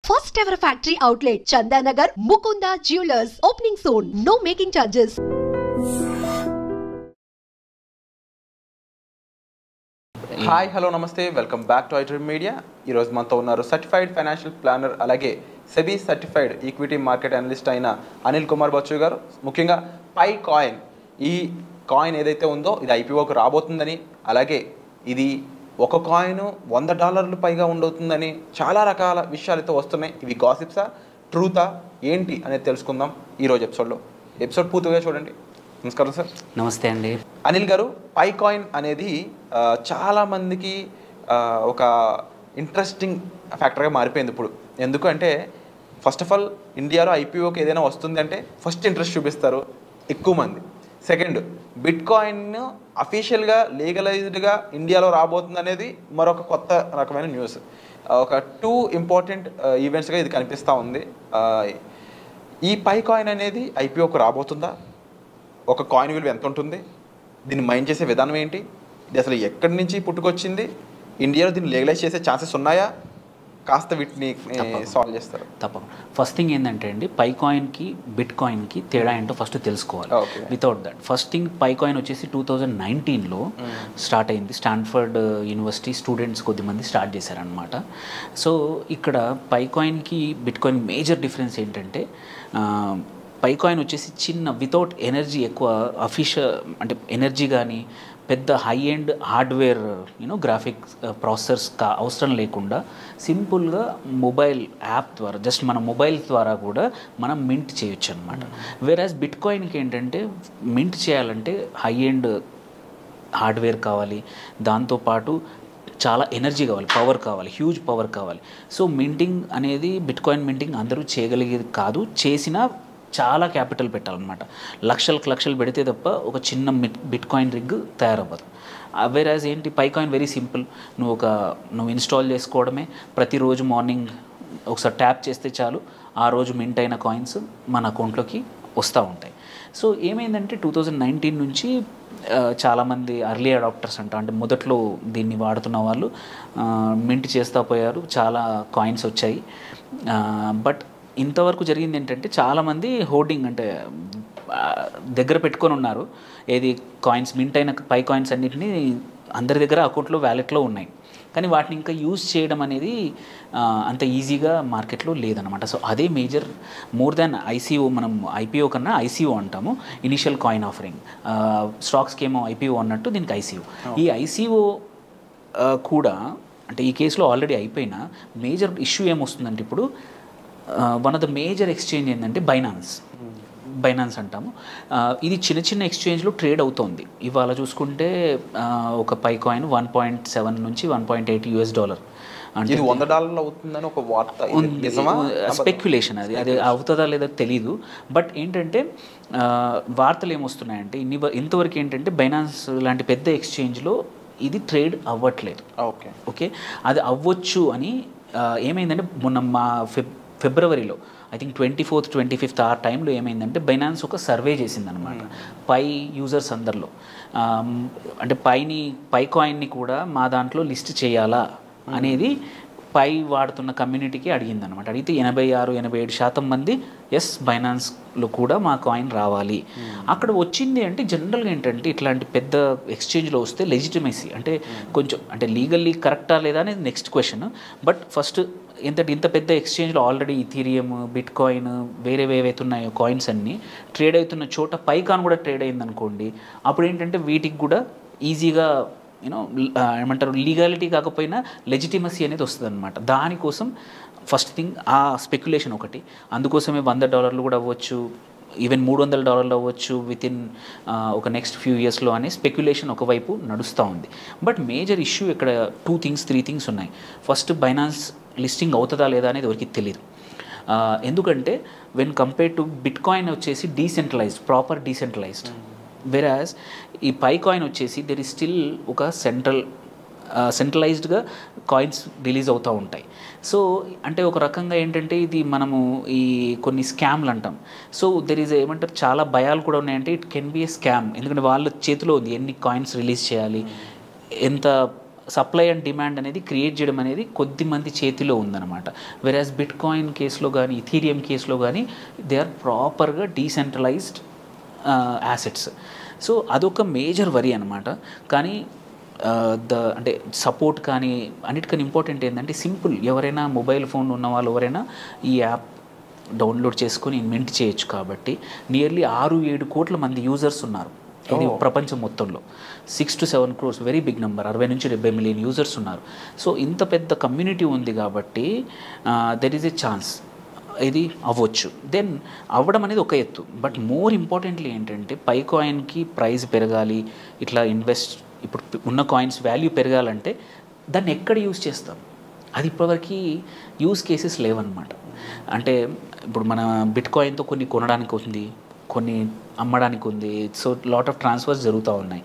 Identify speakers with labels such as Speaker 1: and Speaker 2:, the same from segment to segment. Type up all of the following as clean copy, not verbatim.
Speaker 1: First ever factory outlet, Chandanagar, Mukunda Jewelers. Opening soon. No making charges.
Speaker 2: Hi hello నమస్తే welcome back to iDream Media. ఈరోజు మనతో ఉన్నారు certified financial planner అలాగే SEBI certified equity market analyst అయిన అనిల్ కుమార్ బచ్చు గారు. ముఖ్యంగా పై coin, ఈ కాయిన్ ఏదైతే ఉందో ఇది ఐపీఓకి రాబోతుందని, అలాగే ఇది ఒక కాయిన్ $100 పైగా ఉండవుతుందని చాలా రకాల విషయాలతో వస్తున్నాయి. ఇవి గాసిప్సా, ట్రూతా ఏంటి అనేది తెలుసుకుందాం ఈరోజు ఎపిసోడ్ పూర్తిగా చూడండి. నమస్కారం సార్.
Speaker 3: నమస్తే అండి.
Speaker 2: అనిల్ గారు, పై కాయిన్ అనేది చాలామందికి ఒక ఇంట్రెస్టింగ్ ఫ్యాక్టర్గా మారిపోయింది ఇప్పుడు. ఎందుకంటే ఫస్ట్ ఆఫ్ ఆల్ ఇండియాలో ఐపీఓకి ఏదైనా వస్తుంది అంటే ఫస్ట్ ఇంట్రెస్ట్ చూపిస్తారు ఎక్కువ మంది. సెకండ్, బిట్ కాయిన్ అఫీషియల్గా లీగలైజ్డ్గా ఇండియాలో రాబోతుంది అనేది మరొక కొత్త రకమైన న్యూస్. ఒక 2 ఇంపార్టెంట్ ఈవెంట్స్గా ఇది కనిపిస్తూ ఉంది. ఈ పై కాయిన్ అనేది ఐపీఓకి రాబోతుందా? ఒక కాయిన్ విలువ ఎంత ఉంటుంది? దీన్ని మైండ్ చేసే విధానం ఏంటి? ఇది అసలు ఎక్కడి నుంచి పుట్టుకొచ్చింది? ఇండియాలో దీన్ని లీగలైజ్ చేసే ఛాన్సెస్ ఉన్నాయా? కాస్త వీటిని సాల్వ్ చేస్తారు.
Speaker 3: తప్పకుండా. ఫస్ట్ థింగ్ ఏంటంటే అండి, పై కాయిన్కి బిట్ కాయిన్కి తేడా ఏంటో ఫస్ట్ తెలుసుకోవాలి. Without that first thing, Pi coin వచ్చేసి 2019లో స్టార్ట్ అయింది. స్టాన్ఫర్డ్ యూనివర్సిటీ స్టూడెంట్స్ కొద్దిమంది స్టార్ట్ చేశారనమాట. సో ఇక్కడ పై కాయిన్కి బిట్ కాయిన్ మేజర్ డిఫరెన్స్ ఏంటంటే, పై కాయిన్ వచ్చేసి చిన్న వితౌట్ ఎనర్జీ, ఎక్కువ అఫీషియల్ అంటే ఎనర్జీ కానీ పెద్ద high end hardware graphics processors అవసరం లేకుండా సింపుల్గా మొబైల్ యాప్ ద్వారా, జస్ట్ మన మొబైల్ ద్వారా కూడా మనం మింట్ చేయొచ్చు అనమాట. వేరాజ్ బిట్ కాయిన్కి ఏంటంటే మింట్ చేయాలంటే హై ఎండ్ హార్డ్వేర్ కావాలి, దాంతోపాటు చాలా ఎనర్జీ కావాలి, పవర్ కావాలి, హ్యూజ్ పవర్ కావాలి. సో మింటింగ్ అనేది, బిట్ కాయిన్ మింటింగ్ అందరూ చేయగలిగేది కాదు. చేసినా చాలా క్యాపిటల్ పెట్టాలన్నమాట. లక్షలు పెడితే తప్ప ఒక చిన్న బిట్ కాయిన్ రిగ్ తయారవ్వదు. వేరాజ్ ఏంటి, పై కాయిన్ వెరీ సింపుల్. నువ్వు ఇన్స్టాల్ చేసుకోవడమే. ప్రతిరోజు మార్నింగ్ ఒకసారి ట్యాప్ చేస్తే చాలు, ఆ రోజు మింట్ అయిన కాయిన్స్ మన అకౌంట్లోకి వస్తూ ఉంటాయి. సో ఏమైందంటే 2019 నుంచి చాలామంది అర్లీ అడాప్టర్స్ అంటే మొదట్లో దీన్ని వాడుతున్న వాళ్ళు మింట్ చేస్తూ పోయారు. చాలా కాయిన్స్ వచ్చాయి. బట్ ఇంతవరకు జరిగింది ఏంటంటే, చాలామంది హోర్డింగ్ అంటే దగ్గర పెట్టుకొని ఉన్నారు. ఏది కాయిన్స్ మింట్ అయిన పై కాయిన్స్ అన్నింటినీ అందరి దగ్గర అకౌంట్లో వ్యాలెట్లో ఉన్నాయి, కానీ వాటిని ఇంకా యూజ్ చేయడం అనేది అంత ఈజీగా మార్కెట్లో లేదనమాట. సో అదే మేజర్, మోర్ దాన్ ఐసీఓ. మనం ఐపీఓ కన్నా ఐసీఓ అంటాము, ఇనిషియల్ కాయిన్ ఆఫరింగ్. స్టాక్స్కి ఏమో ఐపీఓ అన్నట్టు దీనికి ఐసీఓ. ఈ ఐసీఓ కూడా అంటే ఈ కేసులో ఆల్రెడీ అయిపోయిన మేజర్ ఇష్యూ ఏమొస్తుందంటే, ఇప్పుడు one of the major exchange ఏంటంటే బైనాన్స్ అంటాము. ఇది చిన్న ఎక్స్చేంజ్లో ట్రేడ్ అవుతోంది. ఇవాళ చూసుకుంటే ఒక పై కాయిన్ $1.7 నుంచి $1.8
Speaker 2: అంటే $100 అవుతుందని ఒక వార్త ఉంది.
Speaker 3: స్పెక్యులేషన్. అది అవుతుందా లేదా తెలీదు. బట్ ఏంటంటే వార్తలు ఏమొస్తున్నాయంటే, ఇంతవరకు ఏంటంటే బైనాన్స్ లాంటి పెద్ద ఎక్స్చేంజ్లో ఇది ట్రేడ్ అవ్వట్లేదు. ఓకే, అది అవ్వచ్చు అని ఏమైందంటే, మొన్న మా ఫిబ్రవరిలో ఐ థింక్ 24th 25th ఆ టైంలో ఏమైందంటే, బైనాన్స్ ఒక సర్వే చేసిందనమాట పై యూజర్స్ అందరిలో. అంటే పై కాయిన్ని కూడా మా దాంట్లో లిస్ట్ చేయాలా అనేది పై వాడుతున్న కమ్యూనిటీకి అడిగిందనమాట. అడిగితే 86-87% మంది ఎస్, బైనాన్స్లో కూడా మా కాయిన్ రావాలి. అక్కడ వచ్చింది అంటే, జనరల్గా ఏంటంటే ఇట్లాంటి పెద్ద ఎక్స్చేంజ్లో వస్తే లెజిటిమసీ అంటే కొంచెం అంటే లీగల్లీ కరెక్టా లేదా అనేది నెక్స్ట్ క్వశ్చన్. బట్ ఫస్ట్ ఇంత పెద్ద ఎక్స్చేంజ్లో ఆల్రెడీ ఇథీరియం, బిట్ కాయిన్, వేరే ఏవైతే ఉన్నాయో కాయిన్స్ అన్నీ ట్రేడ్ అవుతున్న చోట పైకాన్ కూడా ట్రేడ్ అయిందనుకోండి, అప్పుడు ఏంటంటే వీటికి కూడా ఈజీగా ఏమంటారు, లీగాలిటీ కాకపోయినా లెజిటిమసీ అనేది వస్తుంది అనమాట. దానికోసం ఫస్ట్ థింగ్ ఆ స్పెక్యులేషన్ ఒకటి. అందుకోసమే $100 కూడా అవ్వచ్చు, ఈవెన్ $300 అవ్వచ్చు వితిన్ ఒక నెక్స్ట్ ఫ్యూ ఇయర్స్లో అనే స్పెక్యులేషన్ ఒకవైపు నడుస్తూ ఉంది. బట్ మేజర్ ఇష్యూ ఇక్కడ 3 థింగ్స్ ఉన్నాయి. ఫస్ట్, బైనాన్స్ లిస్టింగ్ అవుతుందా లేదా అనేది ఎవరికి తెలియదు. ఎందుకంటే when compare to bit coin వచ్చేసి ప్రాపర్ డీసెంట్రలైజ్డ్. వెరాజ్ ఈ పై కాయిన్ వచ్చేసి దెర్ ఈజ్ స్టిల్ ఒక సెంట్రలైజ్డ్గా కాయిన్స్ రిలీజ్ అవుతూ ఉంటాయి. సో అంటే ఒక రకంగా ఏంటంటే, ఇది మనము ఈ కొన్ని స్కామ్లు అంటాం. సో దెర్ ఈజ్ ఏమంటారు, చాలా భయాలు కూడా ఉన్నాయంటే it can be A scam. ఎందుకంటే వాళ్ళ చేతిలో ఉంది ఎన్ని కాయిన్స్ రిలీజ్ చేయాలి, ఎంత సప్లై అండ్ డిమాండ్ అనేది క్రియేట్ చేయడం అనేది కొద్ది మంది చేతిలో ఉందన్నమాట. వెరాజ్ బిట్ కాయిన్ కేసులో కానీ ఇథీరియం కేసులో కానీ దే ఆర్ ప్రాపర్గా డీసెంట్రలైజ్డ్ యాసెట్స్. సో అదొక మేజర్ వరీ అనమాట. కానీ అంటే సపోర్ట్ కానీ అన్నిటికన్నా ఇంపార్టెంట్ ఏంటంటే సింపుల్, ఎవరైనా మొబైల్ ఫోన్ ఉన్న వాళ్ళు ఎవరైనా ఈ యాప్ డౌన్లోడ్ చేసుకొని మింట్ చేయొచ్చు. కాబట్టి నియర్లీ 6-7 కోట్ల మంది యూజర్స్ ఉన్నారు ఇది ప్రపంచం మొత్తంలో. 6 to 7 crores very big number, 60 నుంచి 70 మిలియన్ యూజర్స్ ఉన్నారు. సో ఇంత పెద్ద కమ్యూనిటీ ఉంది కాబట్టి దెర్ ఈజ్ ఎ ఛాన్స్ ఇది అవ్వచ్చు. దెన్ అవ్వడం అనేది ఒక ఎత్తు, బట్ మోర్ ఇంపార్టెంట్లీ ఏంటంటే పై కాయిన్కి ప్రైస్ పెరగాలి, ఇట్లా ఇప్పుడు ఉన్న కాయిన్స్ వాల్యూ పెరగాలంటే దాన్ని ఎక్కడ యూజ్ చేస్తాం, అది ఇప్పటివరకు యూజ్ కేసెస్ లేవన్నమాట. అంటే ఇప్పుడు మన బిట్ కాయిన్తో కొన్ని కొనడానికి ఉంది, కొన్ని అమ్మడానికి ఉంది. సో లాట్ ఆఫ్ ట్రాన్స్ఫర్స్ జరుగుతూ ఉన్నాయి.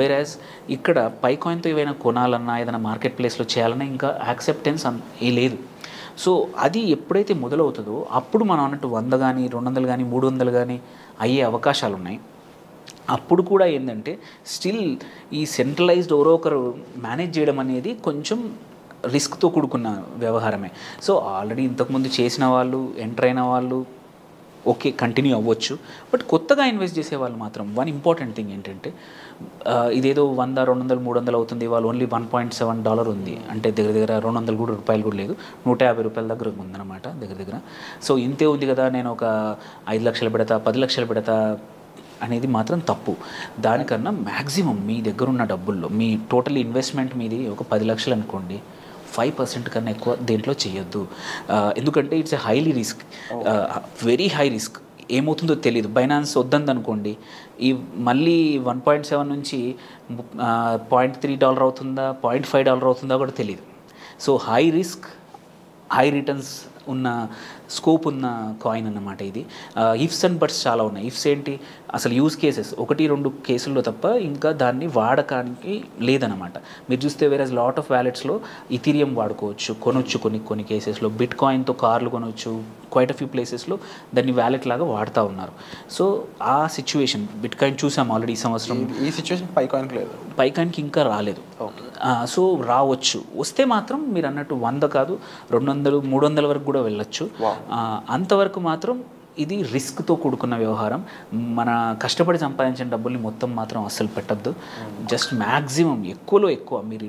Speaker 3: వేరాజ్ ఇక్కడ పై కాయిన్తో ఏవైనా కొనాలన్నా ఏదైనా మార్కెట్ ప్లేస్లో చేయాలన్నా ఇంకా యాక్సెప్టెన్స్ లేదు. సో అది ఎప్పుడైతే మొదలవుతుందో అప్పుడు మనం అన్నట్టు 100 కానీ 200 కానీ 300 కానీ అయ్యే అవకాశాలు ఉన్నాయి. అప్పుడు కూడా ఏంటంటే స్టిల్ ఈ సెంట్రలైజ్డ్ ఎవరో ఒకరు మేనేజ్ చేయడం అనేది కొంచెం రిస్క్తో కూడుకున్న వ్యవహారమే. సో ఆల్రెడీ ఇంతకుముందు చేసిన వాళ్ళు, ఎంటర్ అయిన వాళ్ళు ఓకే కంటిన్యూ అవ్వచ్చు. బట్ కొత్తగా ఇన్వెస్ట్ చేసే వాళ్ళు మాత్రం వన్ ఇంపార్టెంట్ థింగ్ ఏంటంటే ఇదేదో 100, 200, 300 అవుతుంది, వాళ్ళు ఓన్లీ $1.7 ఉంది అంటే దగ్గర 200 రూపాయలు కూడా లేదు, $150 దగ్గర ఉందన్నమాట దగ్గర. సో ఇంతే ఉంది కదా, నేను ఒక 5 లక్షలు పెడతా, 10 లక్షలు పెడతా అనేది మాత్రం తప్పు. దానికన్నా మ్యాక్సిమం మీ దగ్గర ఉన్న డబ్బుల్లో మీ టోటల్ ఇన్వెస్ట్మెంట్ మీది ఒక 10 లక్షలు అనుకోండి, 5% కన్నా ఎక్కువ దేంట్లో చేయొద్దు. ఎందుకంటే it's a highly risk, very high risk. ఏమవుతుందో తెలియదు. బైనాన్స్ వద్దంది అనుకోండి, ఈ మళ్ళీ 1.7 నుంచి $0.3 అవుతుందా, $0.5 అవుతుందా కూడా తెలియదు. So high risk high returns ఉన్న స్కోప్ ఉన్న కాయిన్ అన్నమాట ఇది. ఇఫ్స్ అండ్ బట్స్ చాలా ఉన్నాయి. ఇఫ్స్ ఏంటి, అసలు యూజ్ కేసెస్ 1-2 కేసుల్లో తప్ప ఇంకా దాన్ని వాడకానికి లేదనమాట. మీరు చూస్తే వేరే లాట్ ఆఫ్ వ్యాలెట్స్లో ఇథీరియం వాడుకోవచ్చు, కొనొచ్చు, కొన్ని కేసెస్లో బిట్ కాయిన్తో కార్లు కొనవచ్చు, క్వైట్ అ ఫ్యూ ప్లేసెస్లో దాన్ని వ్యాలెట్ లాగా వాడుతూ ఉన్నారు. సో ఆ సిచ్యువేషన్ బిట్ కాయిన్ చూసాం ఆల్రెడీ ఈ సంవత్సరం.
Speaker 2: ఈ సిచ్యువేషన్ పై కాయిన్కి లేదు,
Speaker 3: పై కాయిన్కి ఇంకా రాలేదు. సో రావచ్చు, వస్తే మాత్రం మీరు అన్నట్టు 100 కాదు 200, 300 వరకు కూడా వెళ్ళొచ్చు. అంతవరకు మాత్రం ఇది రిస్క్తో కూడుకున్న వ్యవహారం. మన కష్టపడి సంపాదించిన డబ్బుల్ని మొత్తం మాత్రం అస్సలు పెట్టద్దు. జస్ట్ మ్యాక్సిమం ఎక్కువలో ఎక్కువ మీరు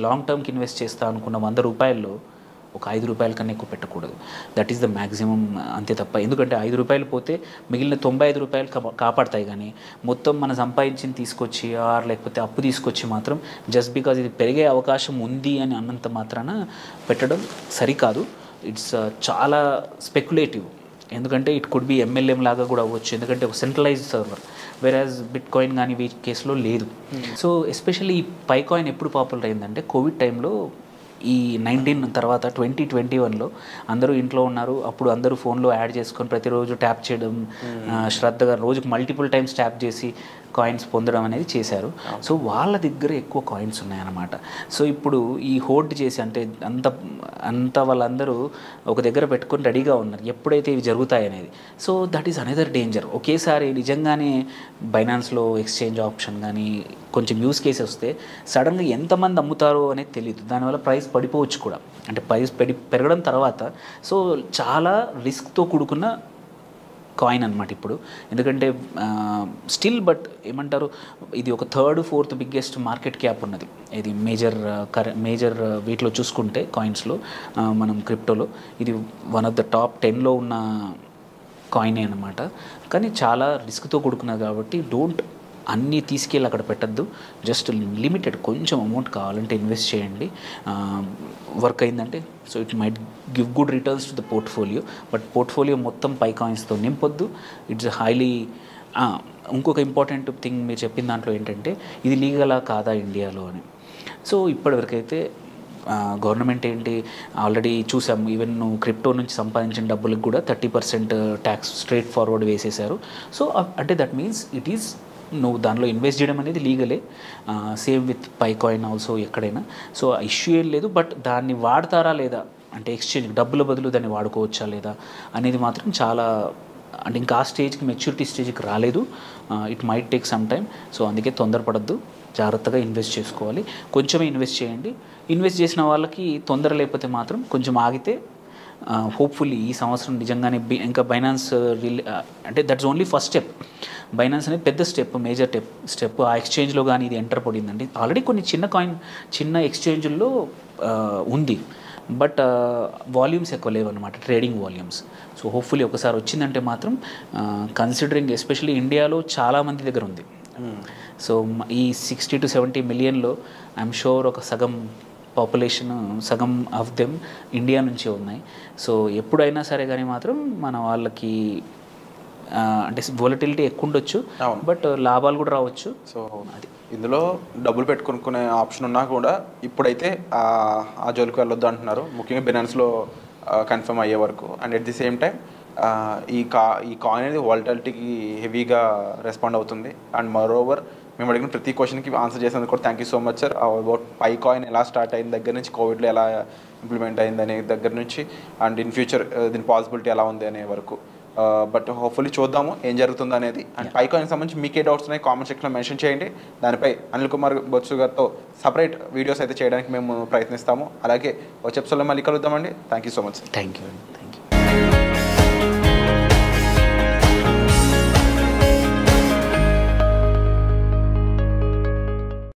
Speaker 3: లాంగ్ టర్మ్కి ఇన్వెస్ట్ చేస్తా అనుకున్న 100 రూపాయల్లో ఒక 5 రూపాయల కన్నా ఎక్కువ పెట్టకూడదు. దట్ ఈస్ ద మ్యాక్సిమం, అంతే తప్ప. ఎందుకంటే 5 రూపాయలు పోతే మిగిలిన 95 రూపాయలు కాపాడతాయి. కానీ మొత్తం మనం సంపాదించింది తీసుకొచ్చి లేకపోతే అప్పు తీసుకొచ్చి మాత్రం జస్ట్ బికాజ్ ఇది పెరిగే అవకాశం ఉంది అని అన్నంత మాత్రాన పెట్టడం సరికాదు. ఇట్స్ చాలా స్పెక్యులేటివ్. ఎందుకంటే ఇట్ కుడ్ బి MLM లాగా కూడా అవ్వచ్చు, ఎందుకంటే ఒక సెంట్రలైజ్డ్ సర్వర్. వేరాజ్ బిట్ కాయిన్ కానీ వీటి కేసులో లేదు. సో ఎస్పెషల్లీ ఈ పై కాయిన్ ఎప్పుడు పాపులర్ అయిందంటే కోవిడ్ టైంలో, ఈ 19 తర్వాత 2021లో అందరూ ఇంట్లో ఉన్నారు. అప్పుడు అందరూ ఫోన్లో యాడ్ చేసుకొని ప్రతిరోజు ట్యాప్ చేయడం, శ్రద్ధగా రోజుకు మల్టిపుల్ టైమ్స్ ట్యాప్ చేసి కాయిన్స్ పొందడం అనేది చేశారు. సో వాళ్ళ దగ్గర ఎక్కువ కాయిన్స్ ఉన్నాయన్నమాట. సో ఇప్పుడు ఈ హోల్డ్ చేసి అంటే అంత వాళ్ళందరూ ఒక దగ్గర పెట్టుకొని రెడీగా ఉన్నారు ఎప్పుడైతే ఇవి జరుగుతాయి అనేది. So that is another danger. ఒకేసారి నిజంగానే బైనాన్స్లో ఎక్స్చేంజ్ ఆప్షన్ కానీ కొంచెం యూస్ కేసు వస్తే సడన్గా ఎంతమంది అమ్ముతారో అనేది తెలియదు. దానివల్ల ప్రైస్ పడిపోవచ్చు కూడా, అంటే ప్రైస్ పెరగడం తర్వాత. సో చాలా రిస్క్తో కూడుకున్న కాయిన్ అనమాట ఇప్పుడు. ఎందుకంటే స్టిల్ బట్ ఏమంటారు, ఇది ఒక 3rd, 4th biggest market cap ఉన్నది. ఇది మేజర్ వీటిలో చూసుకుంటే కాయిన్స్లో, మనం క్రిప్టోలో ఇది వన్ ఆఫ్ ద టాప్ 10లో ఉన్న కాయినే అనమాట. కానీ చాలా రిస్క్తో కూడుకున్నది కాబట్టి అన్నీ తీసుకెళ్ళి అక్కడ పెట్టద్దు. జస్ట్ లిమిటెడ్ కొంచెం అమౌంట్ కావాలంటే ఇన్వెస్ట్ చేయండి. వర్క్ అయిందంటే so it might give good returns to the portfolio. But portfolio మొత్తం పై కాయిన్స్తో నింపొద్దు. It's highly. ఇంకొక ఇంపార్టెంట్ థింగ్ మీరు చెప్పిన దాంట్లో ఏంటంటే ఇది లీగలా కాదా ఇండియాలో అని. సో ఇప్పటివరకైతే గవర్నమెంట్ ఏంటి ఆల్రెడీ చూసాము, ఈవెన్ నువ్వు క్రిప్టో నుంచి సంపాదించిన డబ్బులకు కూడా 30% ట్యాక్స్ స్ట్రైట్ ఫార్వర్డ్ వేసేశారు. సో అంటే దట్ మీన్స్ ఇట్ ఈస్ నువ్వు దానిలో ఇన్వెస్ట్ చేయడం అనేది లీగలే. Same with Pi coin also ఎక్కడైనా. సో ఇష్యూ ఏం లేదు. బట్ దాన్ని వాడతారా లేదా, అంటే ఎక్స్చేంజ్ డబ్బుల బదులు దాన్ని వాడుకోవచ్చా లేదా అనేది మాత్రం చాలా, అంటే ఇంకా ఆ స్టేజ్కి మెచ్యూరిటీ స్టేజ్కి రాలేదు. It might take some time. So అందుకే తొందరపడద్దు. జాగ్రత్తగా ఇన్వెస్ట్ చేసుకోవాలి. కొంచెమే ఇన్వెస్ట్ చేయండి. ఇన్వెస్ట్ చేసిన వాళ్ళకి తొందర లేకపోతే మాత్రం కొంచెం ఆగితే హోప్ఫుల్లీ ఈ సంవత్సరం నిజంగానే ఇంకా బైనాన్స్ అంటే that's only first step. Binance అనేది పెద్ద స్టెప్, మేజర్ స్టెప్. ఆ ఎక్స్చేంజ్లో కానీ ఇది ఎంటర్ పడిందండి. ఆల్రెడీ కొన్ని చిన్న ఎక్స్చేంజ్ల్లో ఉంది, బట్ వాల్యూమ్స్ ఎక్కువ లేవన్నమాట, ట్రేడింగ్ వాల్యూమ్స్. సో హోప్ఫుల్లీ ఒకసారి వచ్చిందంటే మాత్రం కన్సిడరింగ్ ఎస్పెషల్లీ ఇండియాలో చాలామంది దగ్గర ఉంది. సో ఈ 60 to 70 మిలియన్లో ఐఎమ్ షూర్ ఒక సగం పాపులేషన్, సగం ఆఫ్ దెమ్ ఇండియా నుంచే ఉన్నాయి. సో ఎప్పుడైనా సరే కానీ మాత్రం మన వాళ్ళకి అంటే వోలటిలిటీ ఎక్కువ ఉండొచ్చు, బట్ లాభాలు కూడా రావచ్చు.
Speaker 2: సో అది ఇందులో డబ్బులు పెట్టుకునే ఆప్షన్ ఉన్నా కూడా ఇప్పుడైతే ఆ జోలికి వెళ్ళొద్దు అంటున్నారు, ముఖ్యంగా బినాన్స్లో కన్ఫర్మ్ అయ్యే వరకు. And at the same time ఈ కాయిన్ అనేది వాలటిలిటీకి హెవీగా రెస్పాండ్ అవుతుంది. అండ్ మరోవర్ మేము అడిగిన ప్రతి క్వశ్చన్కి ఆన్సర్ చేసినందుకు కూడా thank you so much sir. About Pi coin ఎలా స్టార్ట్ అయిన దగ్గర నుంచి, కోవిడ్లో ఎలా ఇంప్లిమెంట్ అయింది అనే దగ్గర నుంచి, అండ్ ఇన్ ఫ్యూచర్ దీని పాసిబిలిటీ ఎలా ఉంది అనే వరకు. బట్ హోప్ఫుల్లీ చూద్దాము ఏం జరుగుతుందో అనేది. అండ్ పై కాయిన్ సంబంధించి మీకే డౌట్స్ ఉన్నాయి కామెంట్ సెక్షన్లో మెన్షన్ చేయండి. దానిపై అనిల్ కుమార్ బొత్సు గారితో సపరేట్ వీడియోస్ అయితే చేయడానికి మేము ప్రయత్నిస్తాము. అలాగే వచ్చే ఎపిసోడ్లో మళ్ళీ కలుద్దామండి. Thank you so much.
Speaker 3: Thank you.